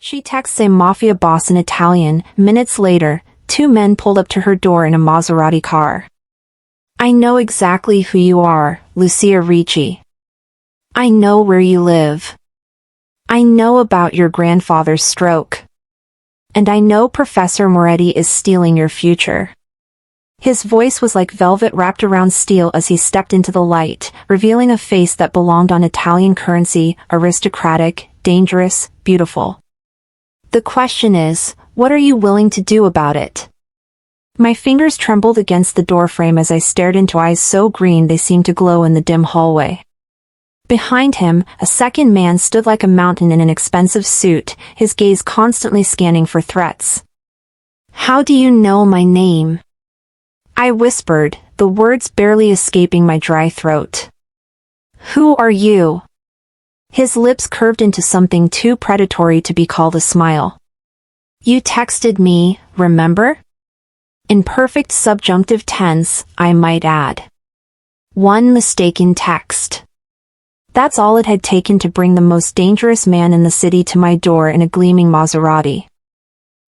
She texts a Mafia boss in Italian. Minutes later, two men pulled up to her door in a Maserati car. I know exactly who you are, Lucia Ricci. I know where you live. I know about your grandfather's stroke. And I know Professor Moretti is stealing your future. His voice was like velvet wrapped around steel as he stepped into the light, revealing a face that belonged on Italian currency, aristocratic, dangerous, beautiful. The question is, what are you willing to do about it? My fingers trembled against the doorframe as I stared into eyes so green they seemed to glow in the dim hallway. Behind him, a second man stood like a mountain in an expensive suit, his gaze constantly scanning for threats. How do you know my name? I whispered, the words barely escaping my dry throat. Who are you? His lips curved into something too predatory to be called a smile. You texted me, remember? In perfect subjunctive tense, I might add. One mistaken text. That's all it had taken to bring the most dangerous man in the city to my door in a gleaming Maserati.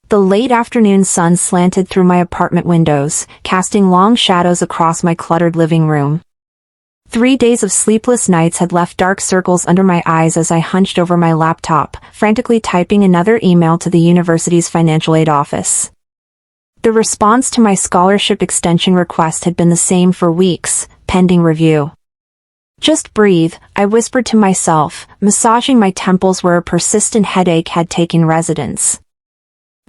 The late afternoon sun slanted through my apartment windows, casting long shadows across my cluttered living room. 3 days of sleepless nights had left dark circles under my eyes as I hunched over my laptop, frantically typing another email to the university's financial aid office. The response to my scholarship extension request had been the same for weeks, pending review. Just breathe, I whispered to myself, massaging my temples where a persistent headache had taken residence.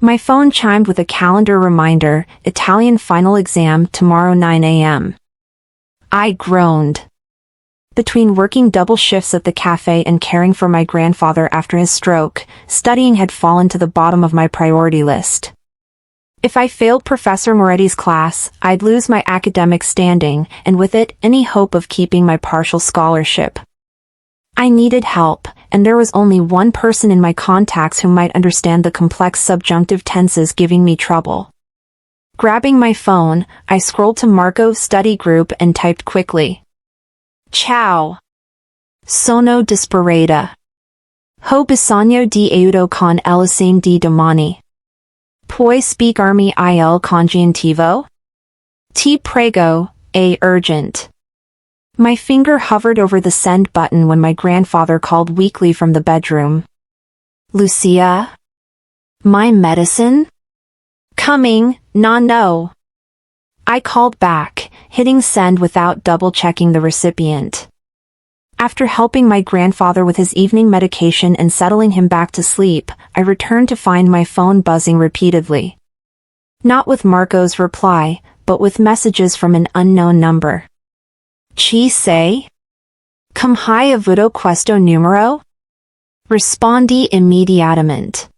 My phone chimed with a calendar reminder, Italian final exam tomorrow 9 a.m. I groaned. Between working double shifts at the cafe and caring for my grandfather after his stroke, studying had fallen to the bottom of my priority list. If I failed Professor Moretti's class, I'd lose my academic standing, and with it, any hope of keeping my partial scholarship. I needed help, and there was only one person in my contacts who might understand the complex subjunctive tenses giving me trouble. Grabbing my phone, I scrolled to Marco's study group and typed quickly. Ciao. Sono disperata. Ho bisogno di aiuto con l'esame di domani. Puoi spiegarmi il congiuntivo? Ti prego, è urgent. My finger hovered over the send button when my grandfather called weakly from the bedroom. Lucia? My medicine? Coming, no. I called back, hitting send without double-checking the recipient. After helping my grandfather with his evening medication and settling him back to sleep, I returned to find my phone buzzing repeatedly. Not with Marco's reply, but with messages from an unknown number. Ci sei? Come hai avuto questo numero? Rispondi immediatamente.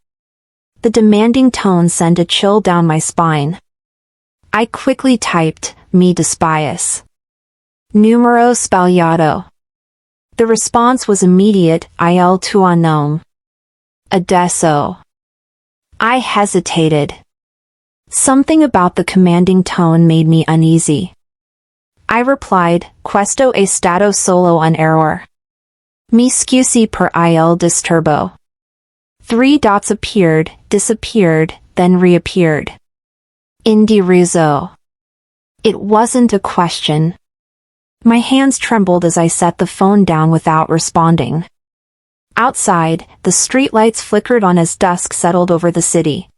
The demanding tone sent a chill down my spine. I quickly typed, mi dispiace. Numero sbagliato. The response was immediate, il tuo nome. Adesso. I hesitated. Something about the commanding tone made me uneasy. I replied, questo è stato solo un errore. Mi scusi per il disturbo. 3 dots appeared, disappeared, then reappeared. Indirizzo. It wasn't a question. My hands trembled as I set the phone down without responding. Outside, the streetlights flickered on as dusk settled over the city.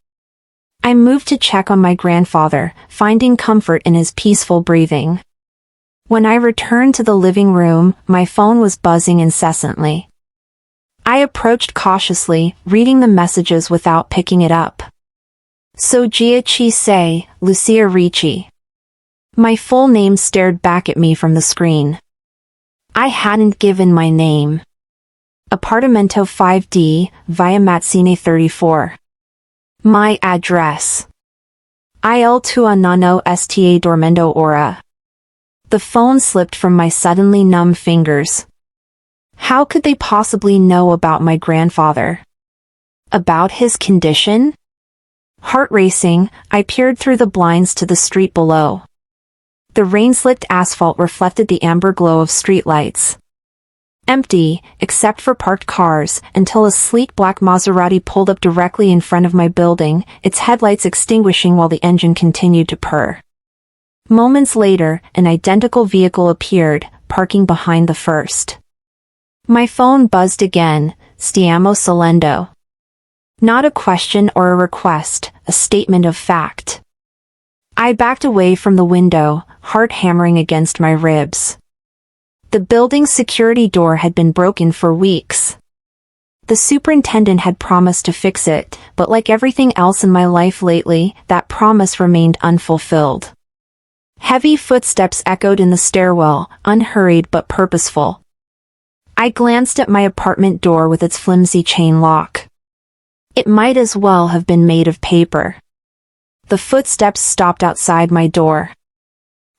I moved to check on my grandfather, finding comfort in his peaceful breathing. When I returned to the living room, my phone was buzzing incessantly. I approached cautiously, reading the messages without picking it up. So ci sei, Lucia Ricci. My full name stared back at me from the screen. I hadn't given my name. Appartamento 5D, Via Mazzini 34. My address. Il tuo nonno sta dormendo ora. The phone slipped from my suddenly numb fingers. How could they possibly know about my grandfather? About his condition? Heart racing, I peered through the blinds to the street below. The rain-slicked asphalt reflected the amber glow of streetlights. Empty, except for parked cars, until a sleek black Maserati pulled up directly in front of my building, its headlights extinguishing while the engine continued to purr. Moments later, an identical vehicle appeared, parking behind the first. My phone buzzed again. Stiamo salendo. Not a question or a request, a statement of fact. I backed away from the window, heart hammering against my ribs. The building's security door had been broken for weeks. The superintendent had promised to fix it, but like everything else in my life lately, that promise remained unfulfilled. Heavy footsteps echoed in the stairwell, unhurried but purposeful. I glanced at my apartment door with its flimsy chain lock. It might as well have been made of paper. The footsteps stopped outside my door.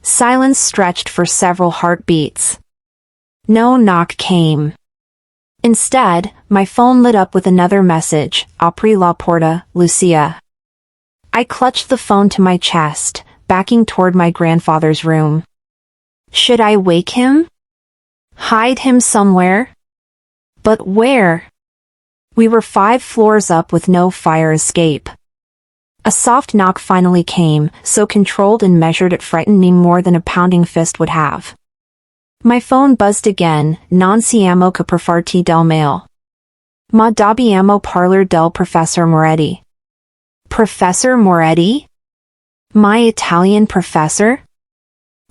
Silence stretched for several heartbeats. No knock came. Instead, my phone lit up with another message, Apri la porta, Lucia. I clutched the phone to my chest, backing toward my grandfather's room. Should I wake him? Hide him somewhere? But where? We were 5 floors up with no fire escape. A soft knock finally came, so controlled and measured it frightened me more than a pounding fist would have. My phone buzzed again. Non siamo che per farti del male. Ma dobbiamo parlar del Professor Moretti. Professor Moretti? My Italian professor?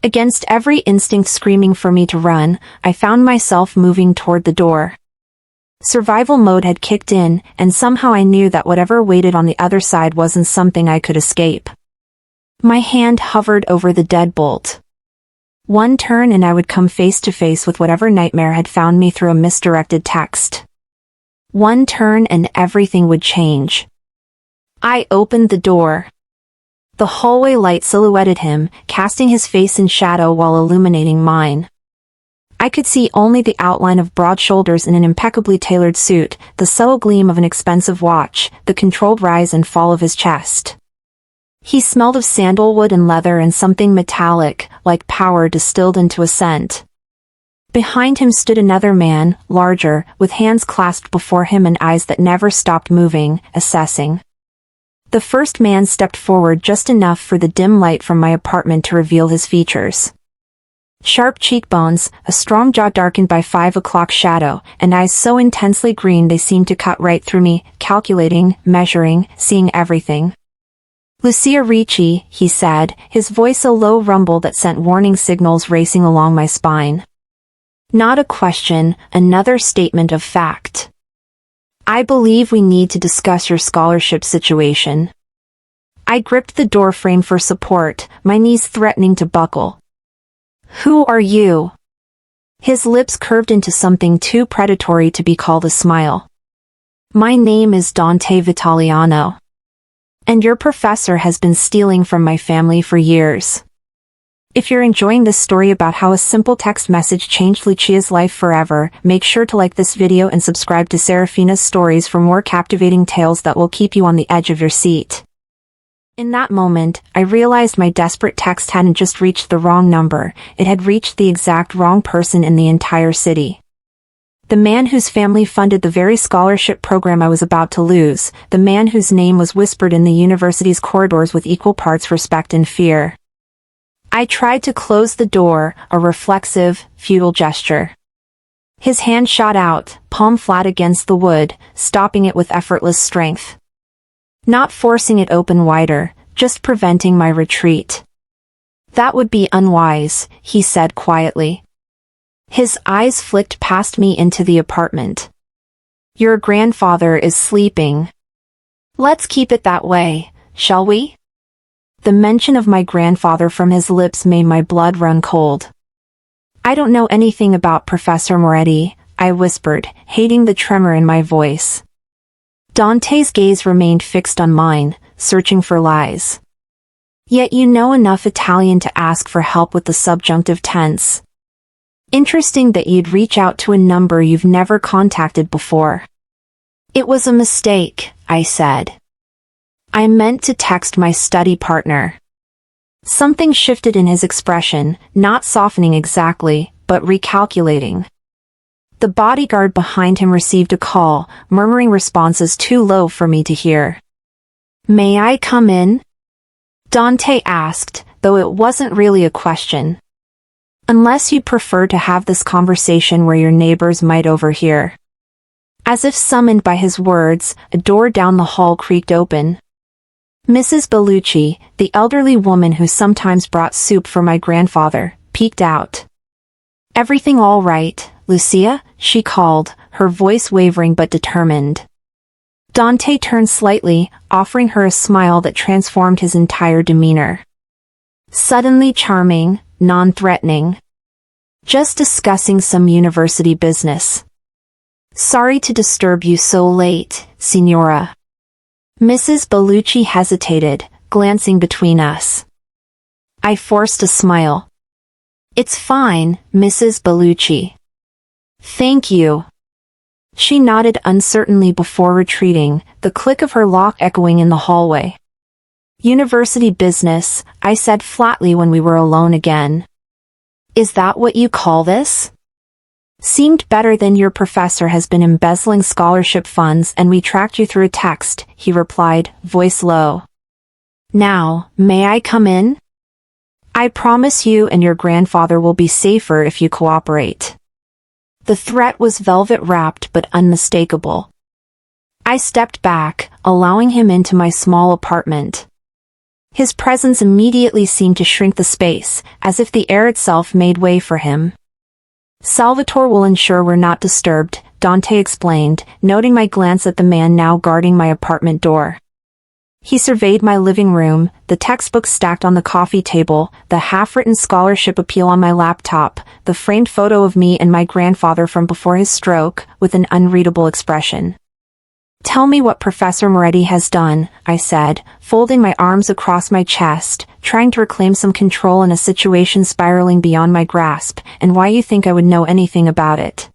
Against every instinct screaming for me to run, I found myself moving toward the door. Survival mode had kicked in, and somehow I knew that whatever waited on the other side wasn't something I could escape. My hand hovered over the deadbolt. One turn and I would come face to face with whatever nightmare had found me through a misdirected text. One turn and everything would change. I opened the door. The hallway light silhouetted him, casting his face in shadow while illuminating mine. I could see only the outline of broad shoulders in an impeccably tailored suit, the subtle gleam of an expensive watch, the controlled rise and fall of his chest. He smelled of sandalwood and leather and something metallic, like power distilled into a scent. Behind him stood another man, larger, with hands clasped before him and eyes that never stopped moving, assessing. The first man stepped forward just enough for the dim light from my apartment to reveal his features. Sharp cheekbones, a strong jaw darkened by 5 o'clock shadow, and eyes so intensely green they seemed to cut right through me, calculating, measuring, seeing everything. Lucia Ricci, he said, his voice a low rumble that sent warning signals racing along my spine. Not a question, another statement of fact. I believe we need to discuss your scholarship situation. I gripped the doorframe for support, my knees threatening to buckle. Who are you? His lips curved into something too predatory to be called a smile. My name is Dante Vitaliano. And your professor has been stealing from my family for years. If you're enjoying this story about how a simple text message changed Lucia's life forever, make sure to like this video and subscribe to Serafina's Stories for more captivating tales that will keep you on the edge of your seat. In that moment, I realized my desperate text hadn't just reached the wrong number, it had reached the exact wrong person in the entire city. The man whose family funded the very scholarship program I was about to lose, the man whose name was whispered in the university's corridors with equal parts respect and fear. I tried to close the door, a reflexive, futile gesture. His hand shot out, palm flat against the wood, stopping it with effortless strength. Not forcing it open wider, just preventing my retreat. That would be unwise, he said quietly. His eyes flicked past me into the apartment. Your grandfather is sleeping. Let's keep it that way, shall we? The mention of my grandfather from his lips made my blood run cold. I don't know anything about Professor Moretti, I whispered, hating the tremor in my voice. Dante's gaze remained fixed on mine, searching for lies. Yet you know enough Italian to ask for help with the subjunctive tense. Interesting that you'd reach out to a number you've never contacted before. It was a mistake, I said. I meant to text my study partner. Something shifted in his expression, not softening exactly, but recalculating. The bodyguard behind him received a call, murmuring responses too low for me to hear. "May I come in?" Dante asked, though it wasn't really a question. "Unless you prefer to have this conversation where your neighbors might overhear." As if summoned by his words, a door down the hall creaked open. Mrs. Bellucci, the elderly woman who sometimes brought soup for my grandfather, peeked out. "Everything all right, Lucia?" she called, her voice wavering but determined. Dante turned slightly, offering her a smile that transformed his entire demeanor. Suddenly charming, non-threatening. "Just discussing some university business." "Sorry to disturb you so late, Signora." Mrs. Bellucci hesitated, glancing between us. I forced a smile. "It's fine, Mrs. Bellucci." "Thank you." She nodded uncertainly before retreating, the click of her lock echoing in the hallway. "University business," I said flatly when we were alone again. "Is that what you call this?" "Seemed better than your professor has been embezzling scholarship funds and we tracked you through a text," he replied, voice low. "Now, may I come in? I promise you and your grandfather will be safer if you cooperate." The threat was velvet-wrapped but unmistakable. I stepped back, allowing him into my small apartment. His presence immediately seemed to shrink the space, as if the air itself made way for him. "Salvatore will ensure we're not disturbed," Dante explained, noting my glance at the man now guarding my apartment door. He surveyed my living room, the textbooks stacked on the coffee table, the half-written scholarship appeal on my laptop, the framed photo of me and my grandfather from before his stroke, with an unreadable expression. "Tell me what Professor Moretti has done," I said, folding my arms across my chest, trying to reclaim some control in a situation spiraling beyond my grasp, "and why you think I would know anything about it."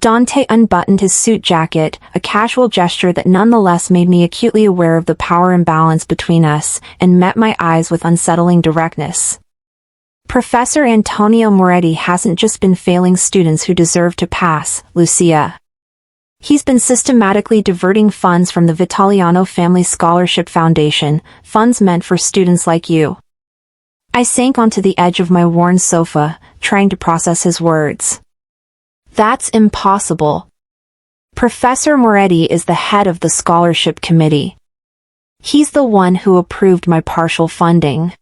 Dante unbuttoned his suit jacket, a casual gesture that nonetheless made me acutely aware of the power imbalance between us, and met my eyes with unsettling directness. "Professor Antonio Moretti hasn't just been failing students who deserve to pass, Lucia. He's been systematically diverting funds from the Vitaliano Family Scholarship Foundation, funds meant for students like you." I sank onto the edge of my worn sofa, trying to process his words. "That's impossible. Professor Moretti is the head of the scholarship committee. He's the one who approved my partial funding."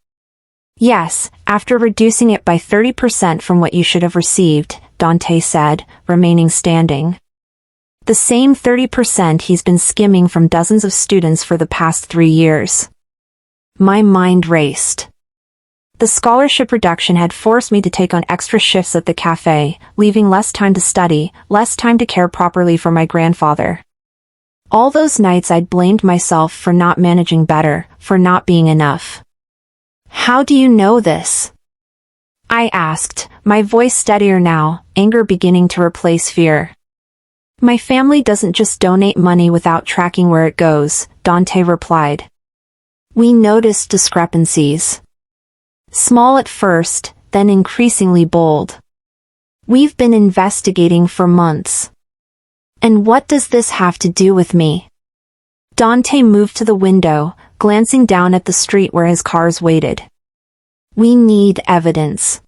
"Yes, after reducing it by 30% from what you should have received," Dante said, remaining standing. "The same 30% he's been skimming from dozens of students for the past 3 years." My mind raced. The scholarship reduction had forced me to take on extra shifts at the cafe, leaving less time to study, less time to care properly for my grandfather. All those nights I'd blamed myself for not managing better, for not being enough. "How do you know this?" I asked, my voice steadier now, anger beginning to replace fear. "My family doesn't just donate money without tracking where it goes," Dante replied. "We noticed discrepancies. Small at first, then increasingly bold. We've been investigating for months." "And what does this have to do with me?" Dante moved to the window, glancing down at the street where his cars waited. "We need evidence.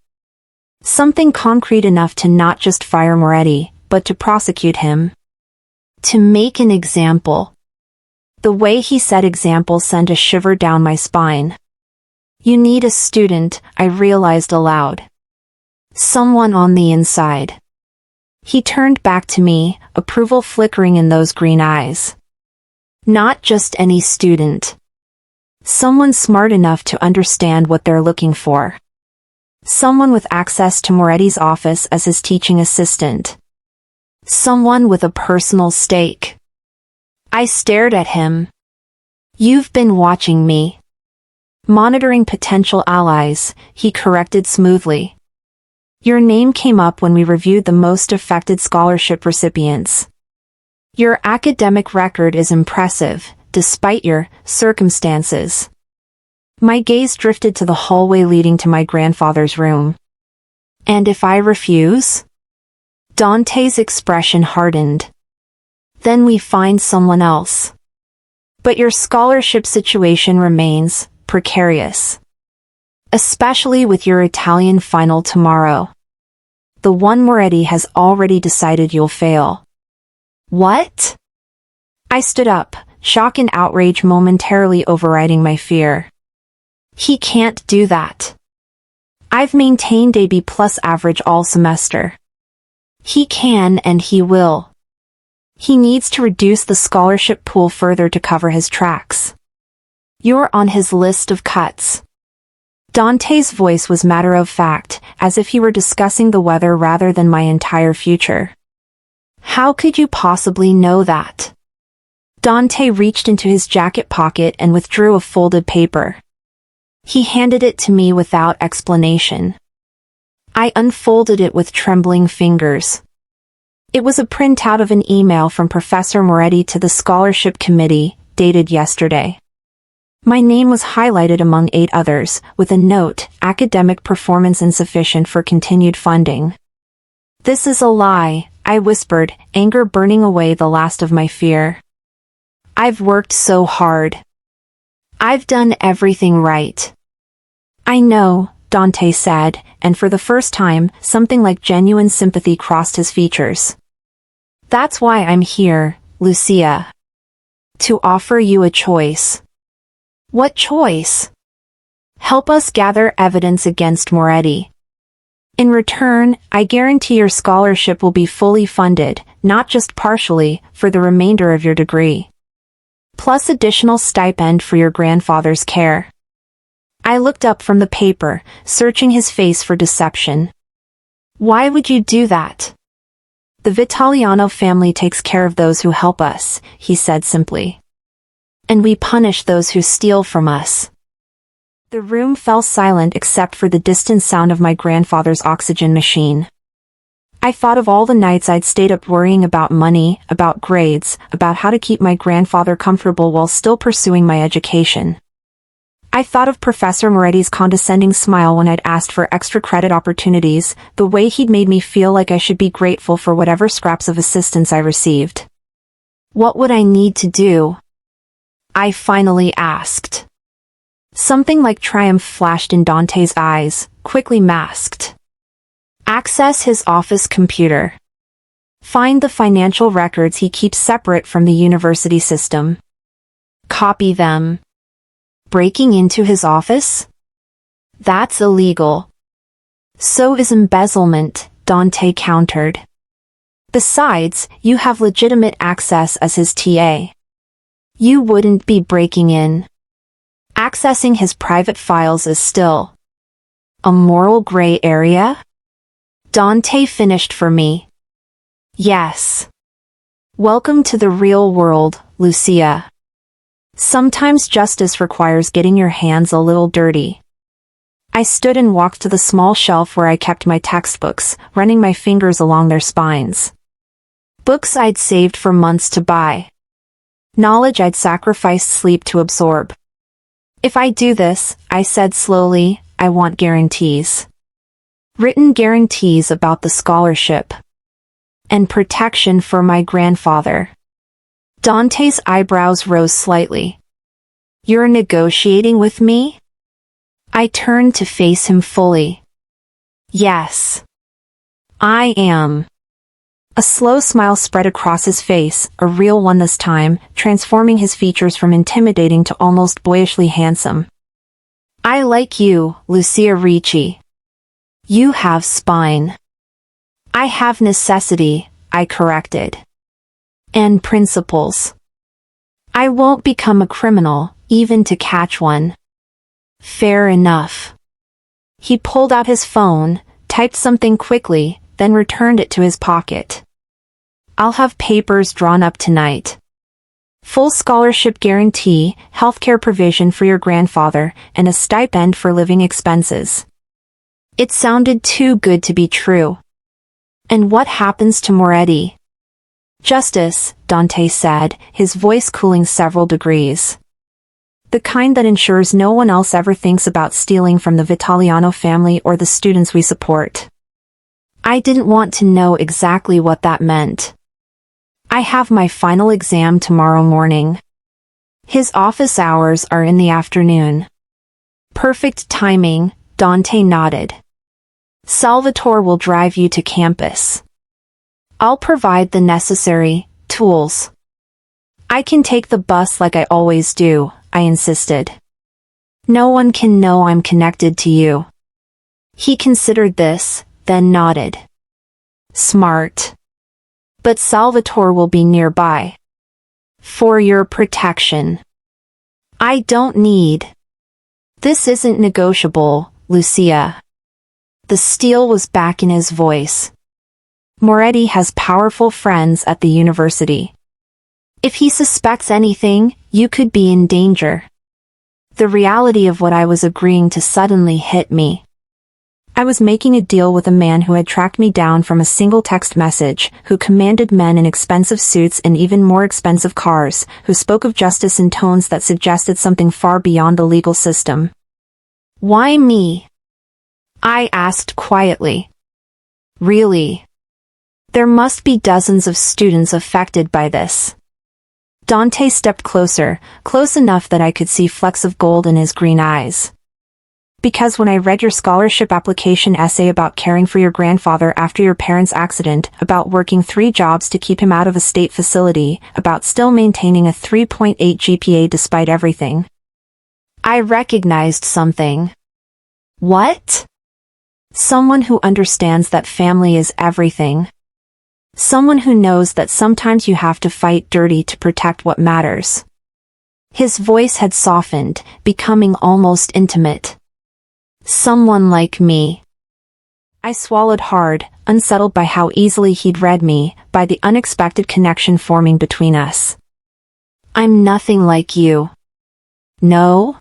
Something concrete enough to not just fire Moretti, but to prosecute him. To make an example." The way he said example sent a shiver down my spine. "You need a student," I realized aloud. "Someone on the inside." He turned back to me, approval flickering in those green eyes. "Not just any student. Someone smart enough to understand what they're looking for. Someone with access to Moretti's office as his teaching assistant. Someone with a personal stake." I stared at him. "You've been watching me." "Monitoring potential allies," he corrected smoothly. "Your name came up when we reviewed the most affected scholarship recipients. Your academic record is impressive, despite your circumstances." My gaze drifted to the hallway leading to my grandfather's room. "And if I refuse?" Dante's expression hardened. Then we find someone else. But your scholarship situation remains precarious. Especially with your Italian final tomorrow. The one Moretti has already decided you'll fail. What? I stood up, shock and outrage momentarily overriding my fear. He can't do that. I've maintained a B+ average all semester. He can and he will. He needs to reduce the scholarship pool further to cover his tracks. You're on his list of cuts. Dante's voice was matter-of-fact, as if he were discussing the weather rather than my entire future. How could you possibly know that? Dante reached into his jacket pocket and withdrew a folded paper. He handed it to me without explanation. I unfolded it with trembling fingers. It was a printout of an email from Professor Moretti to the scholarship committee, dated yesterday. My name was highlighted among 8 others, with a note, academic performance insufficient for continued funding. This is a lie, I whispered, anger burning away the last of my fear. I've worked so hard. I've done everything right. I know, Dante said, and for the first time, something like genuine sympathy crossed his features. That's why I'm here, Lucia. To offer you a choice. What choice? Help us gather evidence against Moretti. In return, I guarantee your scholarship will be fully funded, not just partially, for the remainder of your degree. Plus additional stipend for your grandfather's care. I looked up from the paper, searching his face for deception. Why would you do that? The Vitaliano family takes care of those who help us, he said simply. And we punish those who steal from us. The room fell silent except for the distant sound of my grandfather's oxygen machine. I thought of all the nights I'd stayed up worrying about money, about grades, about how to keep my grandfather comfortable while still pursuing my education. I thought of Professor Moretti's condescending smile when I'd asked for extra credit opportunities, the way he'd made me feel like I should be grateful for whatever scraps of assistance I received. What would I need to do? I finally asked. Something like triumph flashed in Dante's eyes, quickly masked. Access his office computer. Find the financial records he keeps separate from the university system. Copy them. Breaking into his office? That's illegal. So is embezzlement, Dante countered. Besides, you have legitimate access as his TA. You wouldn't be breaking in. Accessing his private files is still a moral gray area? Dante finished for me. Yes. Welcome to the real world, Lucia. Sometimes justice requires getting your hands a little dirty. I stood and walked to the small shelf where I kept my textbooks, running my fingers along their spines. Books I'd saved for months to buy. Knowledge I'd sacrificed sleep to absorb. If I do this, I said slowly, I want guarantees. Written guarantees about the scholarship. And protection for my grandfather. Dante's eyebrows rose slightly. You're negotiating with me? I turned to face him fully. Yes. I am. A slow smile spread across his face, a real one this time, transforming his features from intimidating to almost boyishly handsome. I like you, Lucia Ricci. You have spine. I have necessity, I corrected. And principles. I won't become a criminal, even to catch one. Fair enough. He pulled out his phone, typed something quickly, then returned it to his pocket. I'll have papers drawn up tonight. Full scholarship guarantee, healthcare provision for your grandfather, and a stipend for living expenses. It sounded too good to be true. And what happens to Moretti? Justice, Dante said, his voice cooling several degrees. The kind that ensures no one else ever thinks about stealing from the Vitaliano family or the students we support. I didn't want to know exactly what that meant. I have my final exam tomorrow morning. His office hours are in the afternoon. Perfect timing, Dante nodded. Salvatore will drive you to campus. I'll provide the necessary tools. I can take the bus like I always do, I insisted. No one can know I'm connected to you. He considered this, then nodded. Smart. But Salvatore will be nearby. For your protection. I don't need. This isn't negotiable, Lucia. The steel was back in his voice. Moretti has powerful friends at the university. If he suspects anything, you could be in danger. The reality of what I was agreeing to suddenly hit me. I was making a deal with a man who had tracked me down from a single text message, who commanded men in expensive suits and even more expensive cars, who spoke of justice in tones that suggested something far beyond the legal system. Why me? I asked quietly. Really? There must be dozens of students affected by this. Dante stepped closer, close enough that I could see flecks of gold in his green eyes. Because when I read your scholarship application essay about caring for your grandfather after your parents' accident, about working 3 jobs to keep him out of a state facility, about still maintaining a 3.8 GPA despite everything, I recognized something. What? Someone who understands that family is everything. Someone who knows that sometimes you have to fight dirty to protect what matters. His voice had softened, becoming almost intimate. Someone like me. I swallowed hard, unsettled by how easily he'd read me, by the unexpected connection forming between us. I'm nothing like you. No?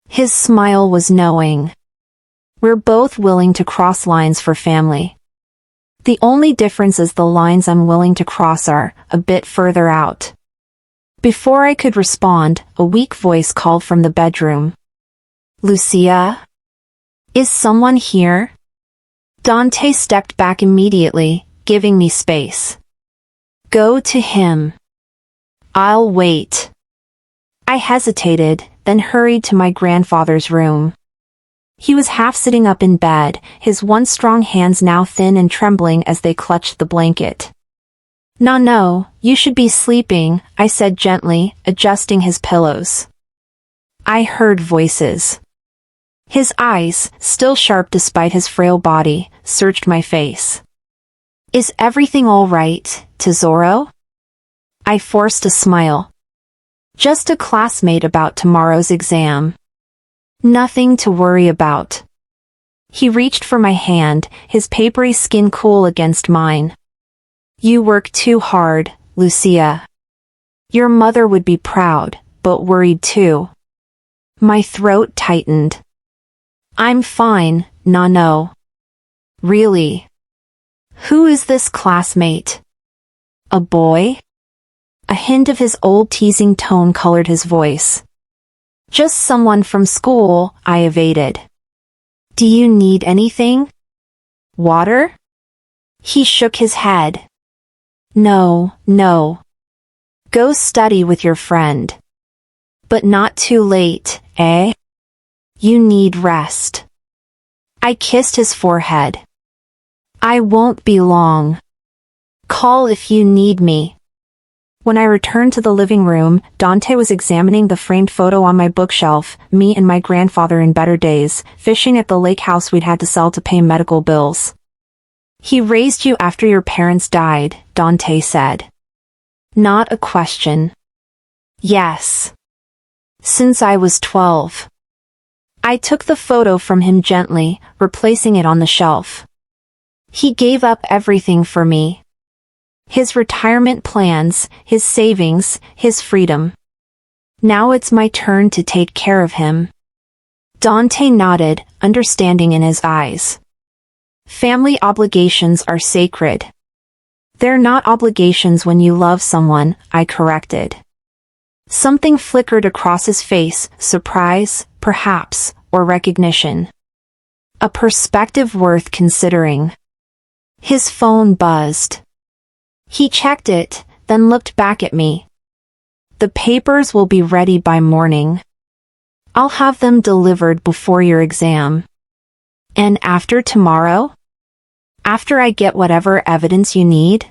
His smile was knowing. We're both willing to cross lines for family. The only difference is the lines I'm willing to cross are a bit further out. Before I could respond, a weak voice called from the bedroom. Lucia? Is someone here? Dante stepped back immediately, giving me space. Go to him. I'll wait. I hesitated, then hurried to my grandfather's room. He was half sitting up in bed, his once strong hands now thin and trembling as they clutched the blanket. No, you should be sleeping, I said gently, adjusting his pillows. I heard voices. His eyes, still sharp despite his frail body, searched my face. Is everything all right, Tesoro? I forced a smile. Just a classmate about tomorrow's exam. Nothing to worry about. He reached for my hand, his papery skin cool against mine. You work too hard, Lucia. Your mother would be proud, but worried too. My throat tightened. I'm fine, no. Really? Who is this classmate? A boy? A hint of his old teasing tone colored his voice. Just someone from school, I evaded. Do you need anything? Water? He shook his head. No. Go study with your friend. But not too late, eh? You need rest. I kissed his forehead. I won't be long. Call if you need me. When I returned to the living room, Dante was examining the framed photo on my bookshelf, me and my grandfather in better days, fishing at the lake house we'd had to sell to pay medical bills. He raised you after your parents died, Dante said. Not a question. Yes. Since I was 12. I took the photo from him gently, replacing it on the shelf. He gave up everything for me. His retirement plans, his savings, his freedom. Now it's my turn to take care of him. Dante nodded, understanding in his eyes. Family obligations are sacred. They're not obligations when you love someone, I corrected. Something flickered across his face, surprise, perhaps, or recognition. A perspective worth considering. His phone buzzed. He checked it, then looked back at me. The papers will be ready by morning. I'll have them delivered before your exam. And after tomorrow? After I get whatever evidence you need?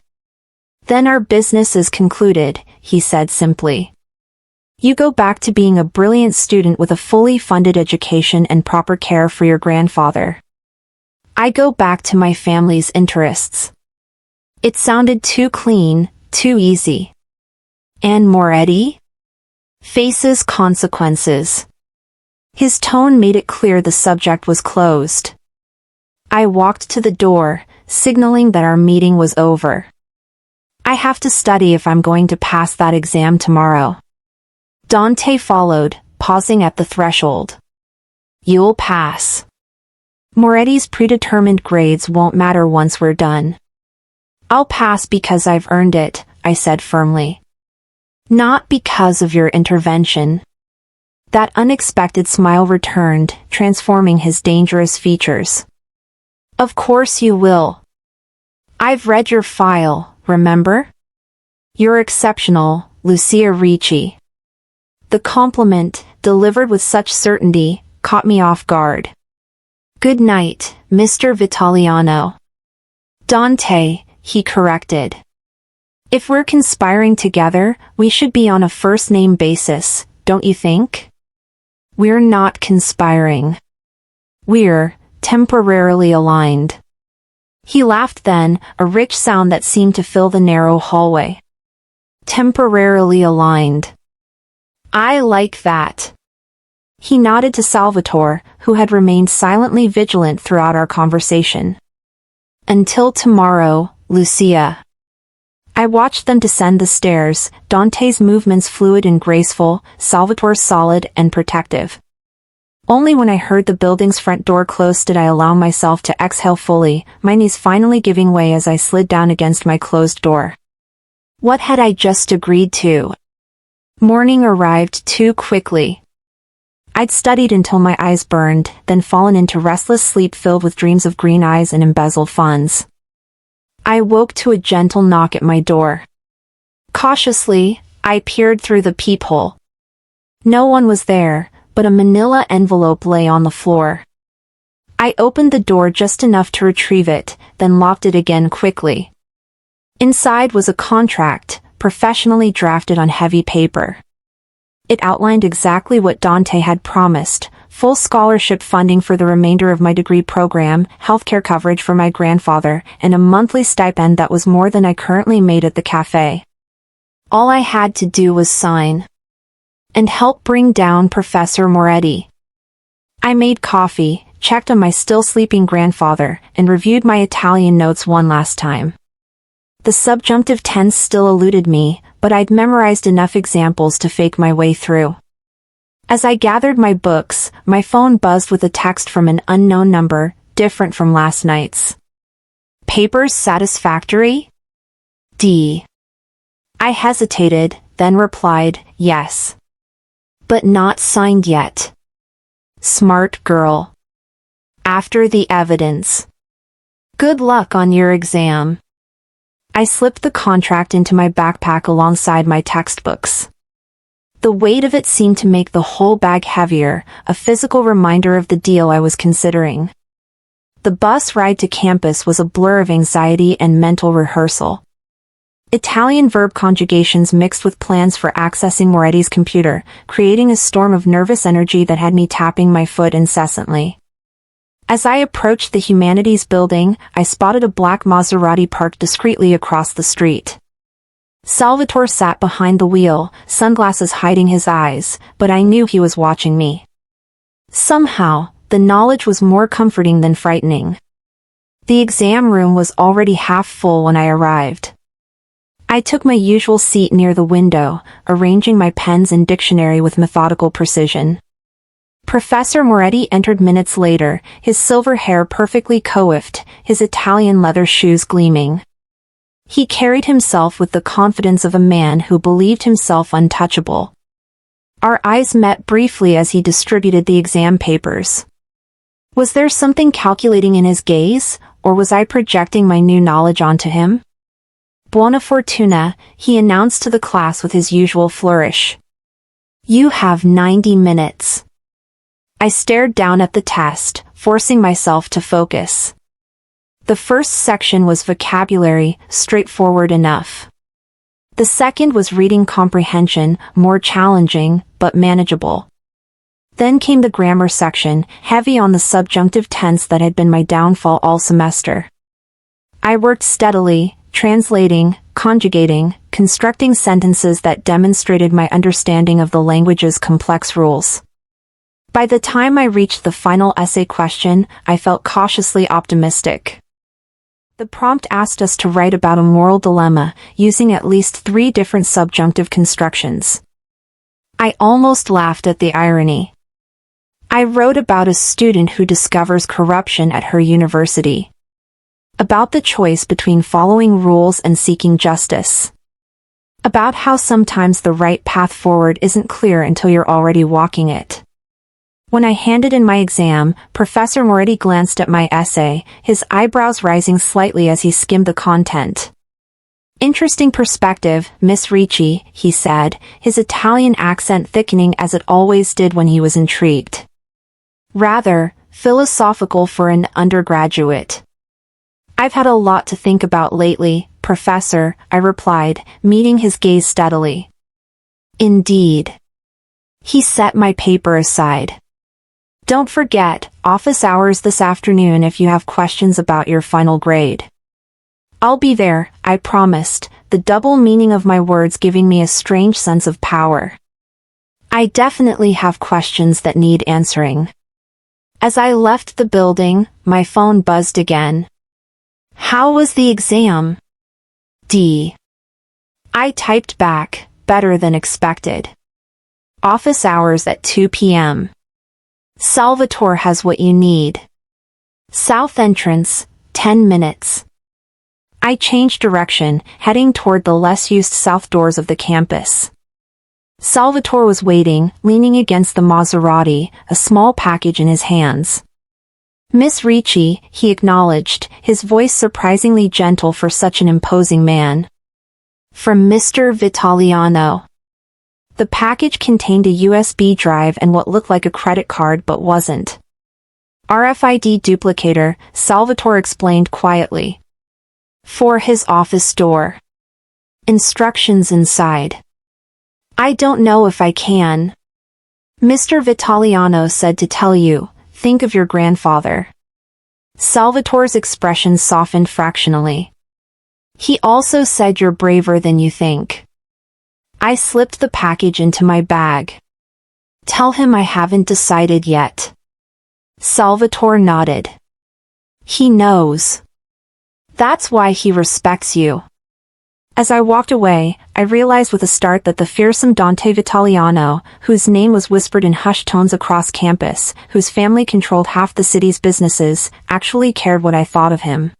Then our business is concluded, he said simply. You go back to being a brilliant student with a fully funded education and proper care for your grandfather. I go back to my family's interests. It sounded too clean, too easy. And Moretti? Faces consequences. His tone made it clear the subject was closed. I walked to the door, signaling that our meeting was over. I have to study if I'm going to pass that exam tomorrow. Dante followed, pausing at the threshold. You'll pass. Moretti's predetermined grades won't matter once we're done. I'll pass because I've earned it, I said firmly. Not because of your intervention. That unexpected smile returned, transforming his dangerous features. Of course you will. I've read your file, remember? You're exceptional, Lucia Ricci. The compliment, delivered with such certainty, caught me off guard. Good night, Mr. Vitaliano. Dante, he corrected. If we're conspiring together, we should be on a first-name basis, don't you think? We're not conspiring. We're temporarily aligned. He laughed then, a rich sound that seemed to fill the narrow hallway. Temporarily aligned. I like that. He nodded to Salvatore, who had remained silently vigilant throughout our conversation. Until tomorrow, Lucia. I watched them descend the stairs, Dante's movements fluid and graceful, Salvatore's solid and protective. Only when I heard the building's front door close did I allow myself to exhale fully, my knees finally giving way as I slid down against my closed door. What had I just agreed to? Morning arrived too quickly. I'd studied until my eyes burned, then fallen into restless sleep filled with dreams of green eyes and embezzled funds. I woke to a gentle knock at my door. Cautiously, I peered through the peephole. No one was there, but a manila envelope lay on the floor. I opened the door just enough to retrieve it, then locked it again quickly. Inside was a contract, professionally drafted on heavy paper. It outlined exactly what Dante had promised: full scholarship funding for the remainder of my degree program, healthcare coverage for my grandfather, and a monthly stipend that was more than I currently made at the cafe. All I had to do was sign. And help bring down Professor Moretti. I made coffee, checked on my still sleeping grandfather, and reviewed my Italian notes one last time. The subjunctive tense still eluded me, but I'd memorized enough examples to fake my way through. As I gathered my books, my phone buzzed with a text from an unknown number, different from last night's. Papers satisfactory? D. I hesitated, then replied, yes. But not signed yet. Smart girl. After the evidence. Good luck on your exam. I slipped the contract into my backpack alongside my textbooks. The weight of it seemed to make the whole bag heavier, a physical reminder of the deal I was considering. The bus ride to campus was a blur of anxiety and mental rehearsal. Italian verb conjugations mixed with plans for accessing Moretti's computer, creating a storm of nervous energy that had me tapping my foot incessantly. As I approached the Humanities building, I spotted a black Maserati parked discreetly across the street. Salvatore sat behind the wheel, sunglasses hiding his eyes, but I knew he was watching me. Somehow, the knowledge was more comforting than frightening. The exam room was already half full when I arrived. I took my usual seat near the window, arranging my pens and dictionary with methodical precision. Professor Moretti entered minutes later, his silver hair perfectly coiffed, his Italian leather shoes gleaming. He carried himself with the confidence of a man who believed himself untouchable. Our eyes met briefly as he distributed the exam papers. Was there something calculating in his gaze, or was I projecting my new knowledge onto him? Buona fortuna, he announced to the class with his usual flourish. You have 90 minutes. I stared down at the test, forcing myself to focus. The first section was vocabulary, straightforward enough. The second was reading comprehension, more challenging, but manageable. Then came the grammar section, heavy on the subjunctive tense that had been my downfall all semester. I worked steadily, translating, conjugating, constructing sentences that demonstrated my understanding of the language's complex rules. By the time I reached the final essay question, I felt cautiously optimistic. The prompt asked us to write about a moral dilemma, using at least 3 different subjunctive constructions. I almost laughed at the irony. I wrote about a student who discovers corruption at her university. About the choice between following rules and seeking justice. About how sometimes the right path forward isn't clear until you're already walking it. When I handed in my exam, Professor Moretti glanced at my essay, his eyebrows rising slightly as he skimmed the content. Interesting perspective, Miss Ricci, he said, his Italian accent thickening as it always did when he was intrigued. Rather philosophical for an undergraduate. I've had a lot to think about lately, Professor, I replied, meeting his gaze steadily. Indeed. He set my paper aside. Don't forget, office hours this afternoon if you have questions about your final grade. I'll be there, I promised, the double meaning of my words giving me a strange sense of power. I definitely have questions that need answering. As I left the building, my phone buzzed again. How was the exam? D. I typed back, better than expected. Office hours at 2 p.m. Salvatore has what you need. South entrance, 10 minutes. I changed direction, heading toward the less used south doors of the campus. Salvatore was waiting, leaning against the Maserati, a small package in his hands. Miss Ricci, he acknowledged, his voice surprisingly gentle for such an imposing man. From Mr. Vitaliano. The package contained a USB drive and what looked like a credit card but wasn't. RFID duplicator, Salvatore explained quietly. For his office door. Instructions inside. I don't know if I can. Mr. Vitaliano said to tell you. Think of your grandfather. Salvatore's expression softened fractionally. He also said you're braver than you think. I slipped the package into my bag. Tell him I haven't decided yet. Salvatore nodded. He knows. That's why he respects you. As I walked away, I realized with a start that the fearsome Dante Vitaliano, whose name was whispered in hushed tones across campus, whose family controlled half the city's businesses, actually cared what I thought of him.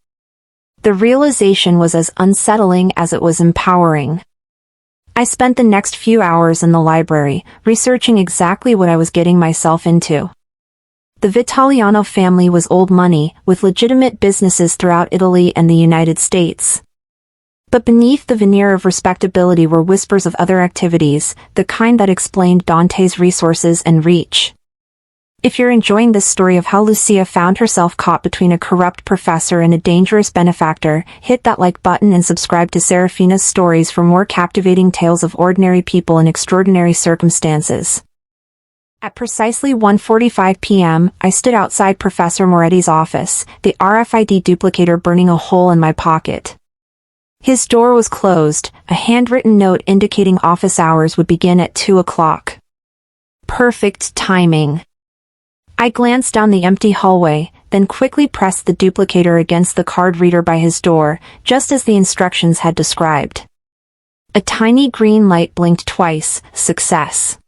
The realization was as unsettling as it was empowering. I spent the next few hours in the library, researching exactly what I was getting myself into. The Vitaliano family was old money, with legitimate businesses throughout Italy and the United States. But beneath the veneer of respectability were whispers of other activities, the kind that explained Dante's resources and reach. If you're enjoying this story of how Lucia found herself caught between a corrupt professor and a dangerous benefactor, hit that like button and subscribe to Serafina's stories for more captivating tales of ordinary people in extraordinary circumstances. At precisely 1:45 p.m., I stood outside Professor Moretti's office, the RFID duplicator burning a hole in my pocket. His door was closed, a handwritten note indicating office hours would begin at 2 o'clock. Perfect timing. I glanced down the empty hallway, then quickly pressed the duplicator against the card reader by his door, just as the instructions had described. A tiny green light blinked twice, success.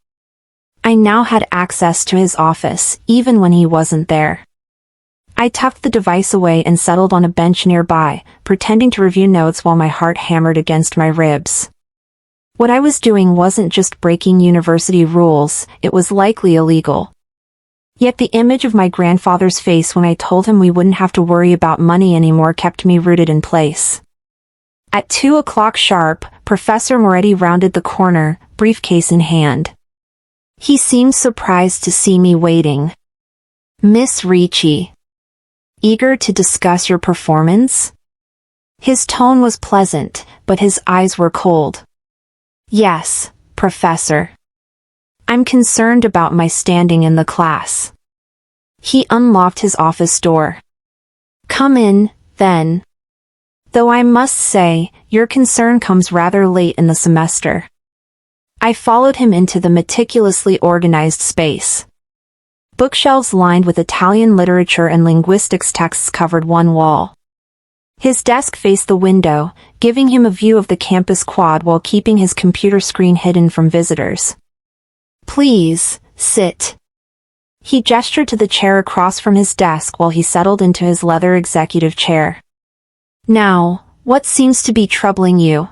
I now had access to his office, even when he wasn't there. I tucked the device away and settled on a bench nearby, pretending to review notes while my heart hammered against my ribs. What I was doing wasn't just breaking university rules, it was likely illegal. Yet the image of my grandfather's face when I told him we wouldn't have to worry about money anymore kept me rooted in place. At 2 o'clock sharp, Professor Moretti rounded the corner, briefcase in hand. He seemed surprised to see me waiting. "Miss Ricci. Eager to discuss your performance?" His tone was pleasant, but his eyes were cold. "Yes, Professor. I'm concerned about my standing in the class." He unlocked his office door. "Come in, then. Though I must say, your concern comes rather late in the semester." I followed him into the meticulously organized space. Bookshelves lined with Italian literature and linguistics texts covered one wall. His desk faced the window, giving him a view of the campus quad while keeping his computer screen hidden from visitors. "Please, sit." He gestured to the chair across from his desk while he settled into his leather executive chair. "Now, what seems to be troubling you?"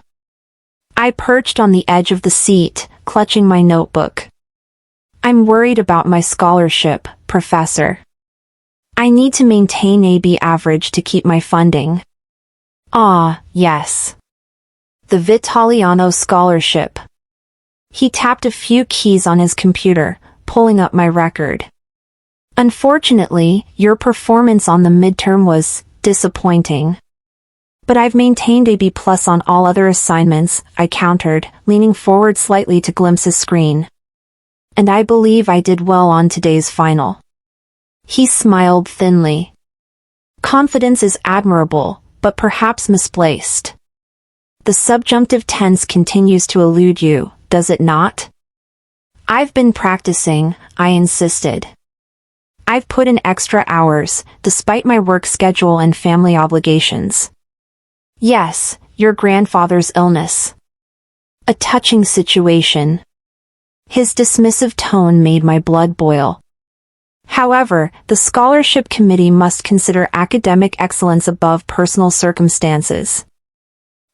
I perched on the edge of the seat, clutching my notebook. "I'm worried about my scholarship, Professor. I need to maintain AB average to keep my funding." "Ah, yes. The Vitaliano scholarship." He tapped a few keys on his computer, pulling up my record. "Unfortunately, your performance on the midterm was disappointing. But I've maintained a B+ on all other assignments," I countered, leaning forward slightly to glimpse his screen. "And I believe I did well on today's final." He smiled thinly. "Confidence is admirable, but perhaps misplaced. The subjunctive tense continues to elude you, does it not?" "I've been practicing," I insisted. "I've put in extra hours, despite my work schedule and family obligations." "Yes, your grandfather's illness. A touching situation." His dismissive tone made my blood boil. "However, the scholarship committee must consider academic excellence above personal circumstances."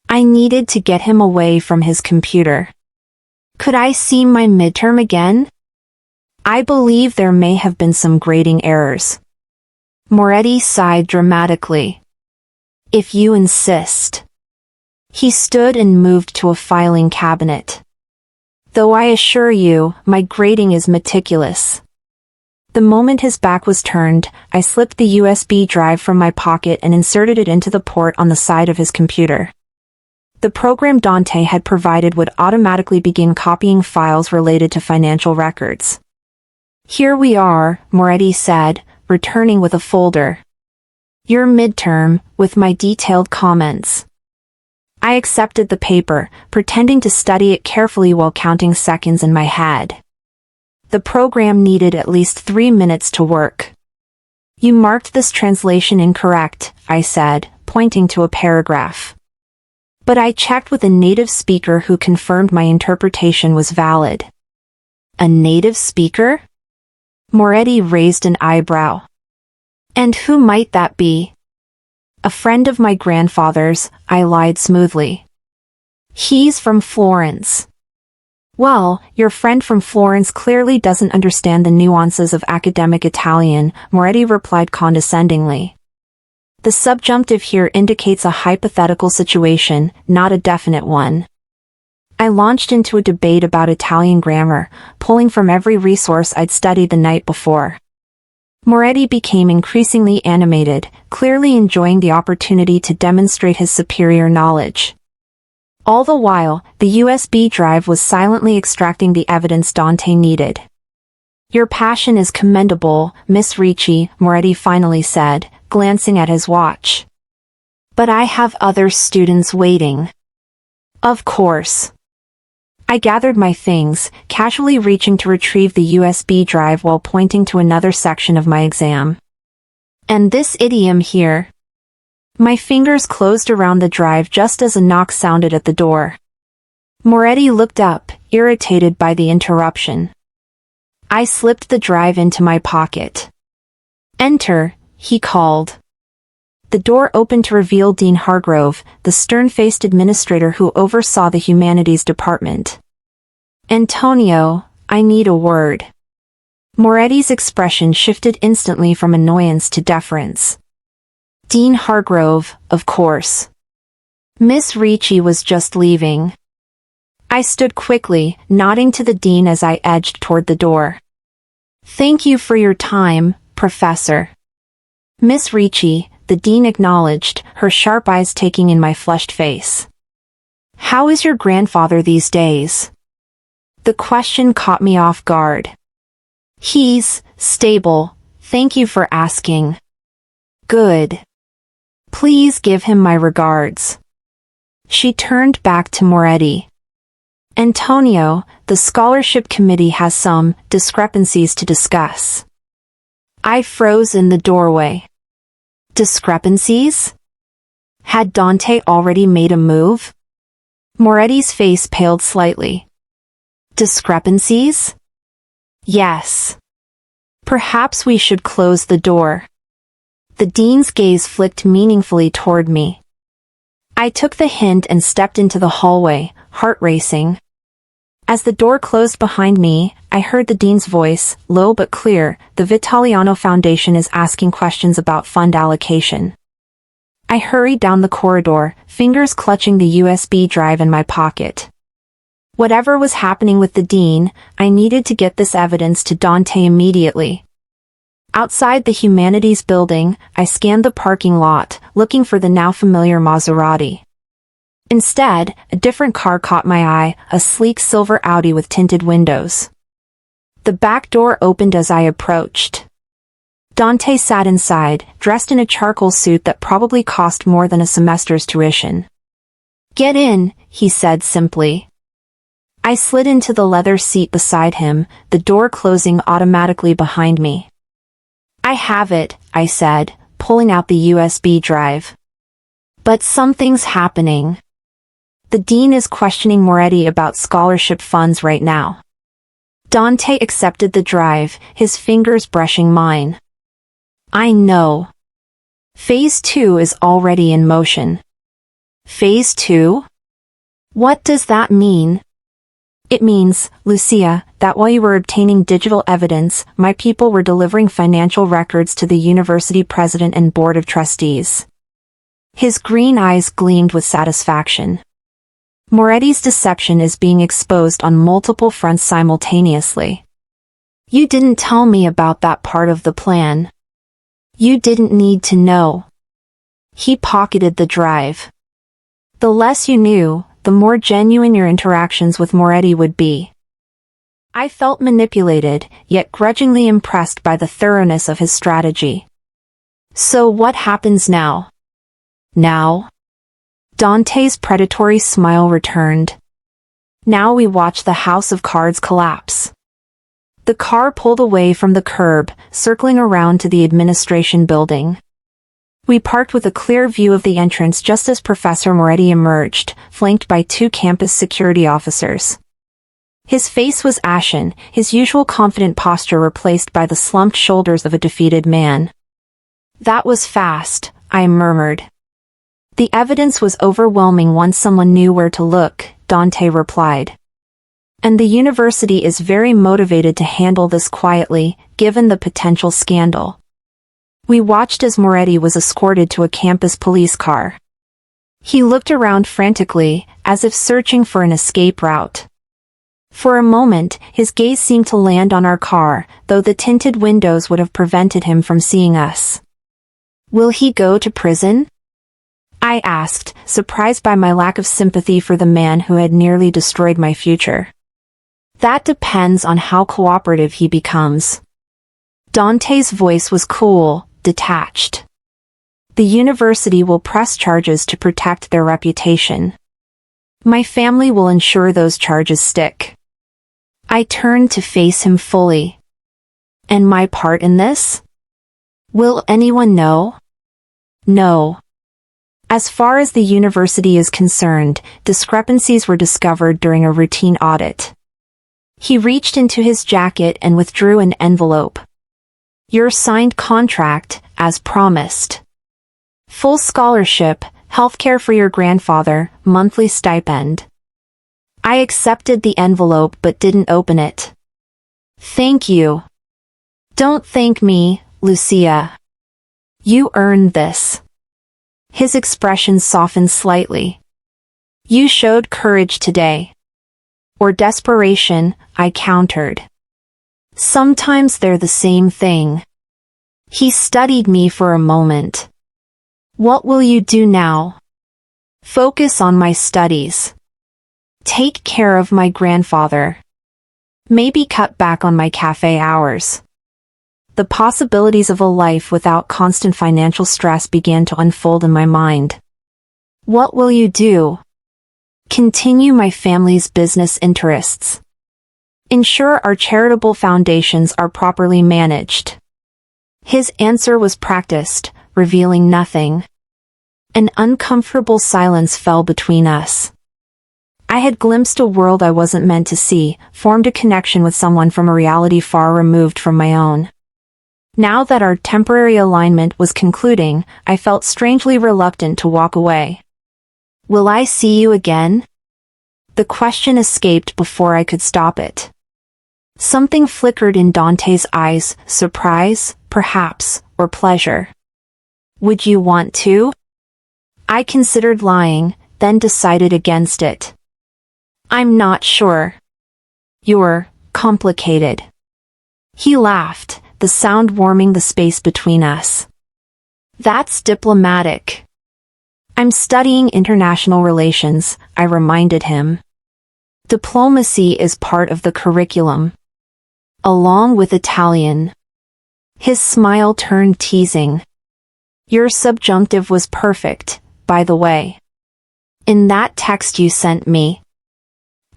I needed to get him away from his computer. "Could I see my midterm again? I believe there may have been some grading errors." Moretti sighed dramatically. "If you insist." He stood and moved to a filing cabinet. "Though I assure you, my grading is meticulous." The moment his back was turned, I slipped the USB drive from my pocket and inserted it into the port on the side of his computer. The program Dante had provided would automatically begin copying files related to financial records. "Here we are," Moretti said, returning with a folder. "Your midterm, with my detailed comments." I accepted the paper, pretending to study it carefully while counting seconds in my head. The program needed at least 3 minutes to work. "You marked this translation incorrect," I said, pointing to a paragraph. But I checked with a native speaker who confirmed my interpretation was valid. "A native speaker?" Moretti raised an eyebrow. "And who might that be?" "A friend of my grandfather's," I lied smoothly. "He's from Florence." "Well, your friend from Florence clearly doesn't understand the nuances of academic Italian," Moretti replied condescendingly. "The subjunctive here indicates a hypothetical situation, not a definite one." I launched into a debate about Italian grammar, pulling from every resource I'd studied the night before. Moretti became increasingly animated, clearly enjoying the opportunity to demonstrate his superior knowledge. All the while, the USB drive was silently extracting the evidence Dante needed. "Your passion is commendable, Miss Ricci," Moretti finally said, glancing at his watch. "But I have other students waiting." "Of course." I gathered my things, casually reaching to retrieve the USB drive while pointing to another section of my exam. "And this idiom here." My fingers closed around the drive just as a knock sounded at the door. Moretti looked up, irritated by the interruption. I slipped the drive into my pocket. "Enter," he called. The door opened to reveal Dean Hargrove, the stern-faced administrator who oversaw the humanities department. "Antonio, I need a word." Moretti's expression shifted instantly from annoyance to deference. Dean Hargrove, of course. Miss Ricci was just leaving. I stood quickly, nodding to the dean as I edged toward the door. Thank you for your time, Professor. Miss Ricci, the dean acknowledged, her sharp eyes taking in my flushed face. How is your grandfather these days? The question caught me off guard. He's stable, thank you for asking. Good. Please give him my regards. She turned back to Moretti. Antonio, the scholarship committee has some discrepancies to discuss. I froze in the doorway. Discrepancies? Had Dante already made a move? Moretti's face paled slightly. Discrepancies? Yes. Perhaps we should close the door. The dean's gaze flicked meaningfully toward me. I took the hint and stepped into the hallway, heart racing. As the door closed behind me, I heard the dean's voice, low but clear. The Vitaliano Foundation is asking questions about fund allocation. I hurried down the corridor, fingers clutching the USB drive in my pocket. Whatever was happening with the dean, I needed to get this evidence to Dante immediately. Outside the Humanities building, I scanned the parking lot, looking for the now familiar Maserati. Instead, a different car caught my eye, a sleek silver Audi with tinted windows. The back door opened as I approached. Dante sat inside, dressed in a charcoal suit that probably cost more than a semester's tuition. Get in, he said simply. I slid into the leather seat beside him, the door closing automatically behind me. I have it, I said, pulling out the USB drive. But something's happening. The dean is questioning Moretti about scholarship funds right now. Dante accepted the drive, his fingers brushing mine. I know. Phase 2 is already in motion. Phase 2? What does that mean? It means, Lucia, that while you were obtaining digital evidence, my people were delivering financial records to the university president and board of trustees. His green eyes gleamed with satisfaction. Moretti's deception is being exposed on multiple fronts simultaneously. You didn't tell me about that part of the plan. You didn't need to know. He pocketed the drive. The less you knew, the more genuine your interactions with Moretti would be. I felt manipulated, yet grudgingly impressed by the thoroughness of his strategy. So what happens now? Now? Dante's predatory smile returned. Now we watch the house of cards collapse. The car pulled away from the curb, circling around to the administration building. We parked with a clear view of the entrance just as Professor Moretti emerged, flanked by 2 campus security officers. His face was ashen, his usual confident posture replaced by the slumped shoulders of a defeated man. That was fast, I murmured. The evidence was overwhelming once someone knew where to look, Dante replied. And the university is very motivated to handle this quietly, given the potential scandal. We watched as Moretti was escorted to a campus police car. He looked around frantically, as if searching for an escape route. For a moment, his gaze seemed to land on our car, though the tinted windows would have prevented him from seeing us. Will he go to prison? I asked, surprised by my lack of sympathy for the man who had nearly destroyed my future. That depends on how cooperative he becomes. Dante's voice was cool, detached. The university will press charges to protect their reputation. My family will ensure those charges stick. I turned to face him fully. And my part in this? Will anyone know? No. As far as the university is concerned, discrepancies were discovered during a routine audit. He reached into his jacket and withdrew an envelope. Your signed contract, as promised. Full scholarship, healthcare for your grandfather, monthly stipend. I accepted the envelope but didn't open it. Thank you. Don't thank me, Lucia. You earned this. His expression softened slightly. You showed courage today. Or desperation, I countered. Sometimes they're the same thing. He studied me for a moment. What will you do now? Focus on my studies. Take care of my grandfather. Maybe cut back on my cafe hours. The possibilities of a life without constant financial stress began to unfold in my mind. What will you do? Continue my family's business interests. Ensure our charitable foundations are properly managed. His answer was practiced, revealing nothing. An uncomfortable silence fell between us. I had glimpsed a world I wasn't meant to see, formed a connection with someone from a reality far removed from my own. Now that our temporary alignment was concluding, I felt strangely reluctant to walk away. Will I see you again? The question escaped before I could stop it. Something flickered in Dante's eyes, surprise, perhaps, or pleasure. Would you want to? I considered lying, then decided against it. I'm not sure. You're complicated. He laughed, the sound warming the space between us. That's diplomatic. I'm studying international relations, I reminded him. Diplomacy is part of the curriculum. Along with Italian. His smile turned teasing. Your subjunctive was perfect, by the way. In that text you sent me.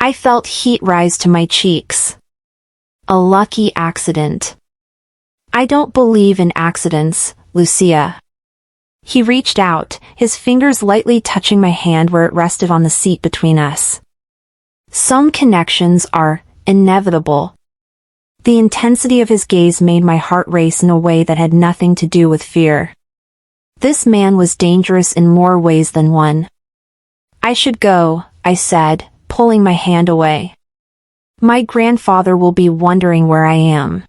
I felt heat rise to my cheeks. A lucky accident. I don't believe in accidents, Lucia. He reached out, his fingers lightly touching my hand where it rested on the seat between us. Some connections are inevitable. The intensity of his gaze made my heart race in a way that had nothing to do with fear. This man was dangerous in more ways than one. I should go, I said, pulling my hand away. My grandfather will be wondering where I am.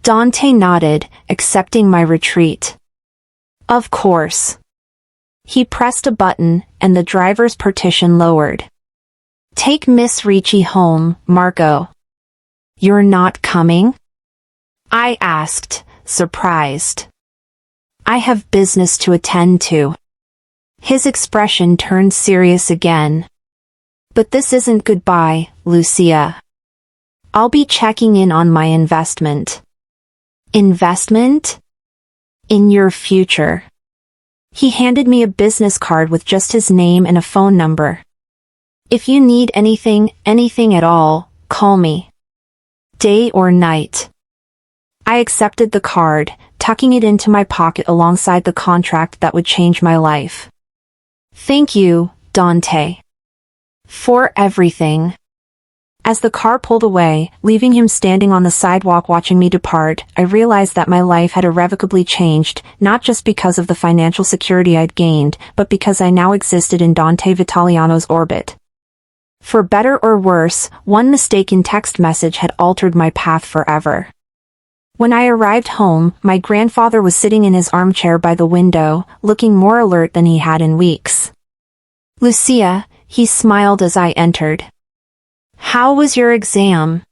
Dante nodded, accepting my retreat. Of course. He pressed a button, and the driver's partition lowered. Take Miss Ricci home, Marco. You're not coming? I asked, surprised. I have business to attend to. His expression turned serious again. But this isn't goodbye, Lucia. I'll be checking in on my investment. Investment? In your future. He handed me a business card with just his name and a phone number. If you need anything at all, call me. Day or night. I accepted the card, tucking it into my pocket alongside the contract that would change my life. Thank you, Dante. For everything. As the car pulled away, leaving him standing on the sidewalk watching me depart, I realized that my life had irrevocably changed, not just because of the financial security I'd gained, but because I now existed in Dante Vitaliano's orbit. For better or worse, one mistaken text message had altered my path forever. When I arrived home, my grandfather was sitting in his armchair by the window, looking more alert than he had in weeks. Lucia, he smiled as I entered. How was your exam?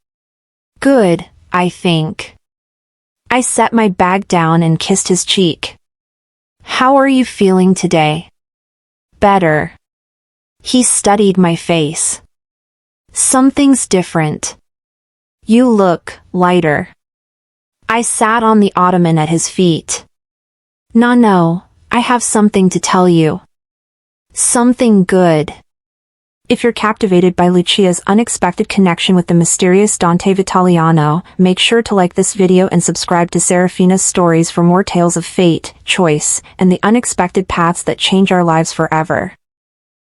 Good, I think. I set my bag down and kissed his cheek. How are you feeling today? Better. He studied my face. Something's different. You look lighter. I sat on the ottoman at his feet. No, I have something to tell you. Something good. If you're captivated by Lucia's unexpected connection with the mysterious Dante Vitaliano, make sure to like this video and subscribe to Serafina's stories for more tales of fate, choice, and the unexpected paths that change our lives forever.